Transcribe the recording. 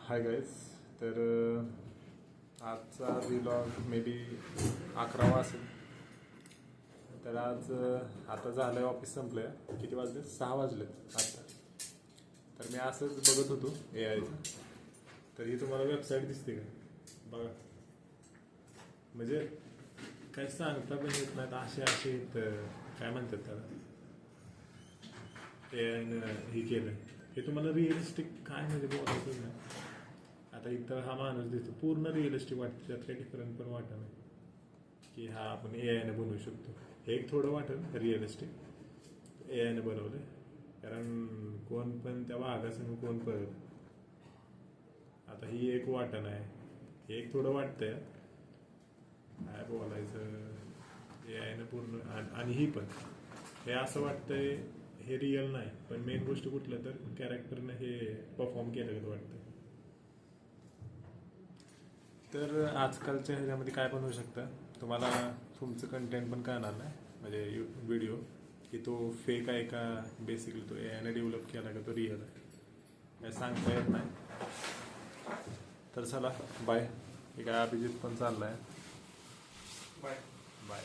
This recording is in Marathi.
Hi guys. तर आजचा व्लॉग मे बी 11वा असेल. तर आज आता झालं आहे, ऑफिस संपलं आहे. किती वाजले? 6 वाजलेत आत्ता. तर मी असंच बघत होतो AIचं. तर ही तुम्हाला वेबसाईट दिसते का? बघा, म्हणजे काही सांगता पण येत नाहीत. असे काय म्हणतात त्याला, AIनं हे केलं. हे तुम्हाला रिअलिस्टिक काय म्हणजे बोलायचं नाही. आता इथं हा माणूस दिसतो, पूर्ण रिअलिस्टिक वाटतं. त्यात काही डिफरन्स पण वाटत नाही की हा आपण AIनं बनवू शकतो. हे एक थोडं वाटेल रिअलिस्टिक AIनं बनवलं, कारण कोण पण त्या वाघासंग कोण पळत. आता ही एक वाटण आहे, हे एक थोडं वाटतंय. काय बोलायचं, AIनं पूर्ण. आणि ही पण हे असं वाटतंय हे रिअल नाही, पण मेन गोष्ट कुठलं तर कॅरेक्टरनं हे परफॉर्म केलं का वाटतं. तर आजकालच्या ह्याच्यामध्ये काय पण होऊ शकतं, तुम्हाला तुमचं कंटेंट पण कळणार नाही. म्हणजे व्हिडिओ की तो फेक आहे का बेसिकली तो AIनं डेव्हलप केला का तो रिअल आहे, काय सांगता येत नाही. तर चला बाय. हे काय अभिजित पण चाललाय. Bye bye.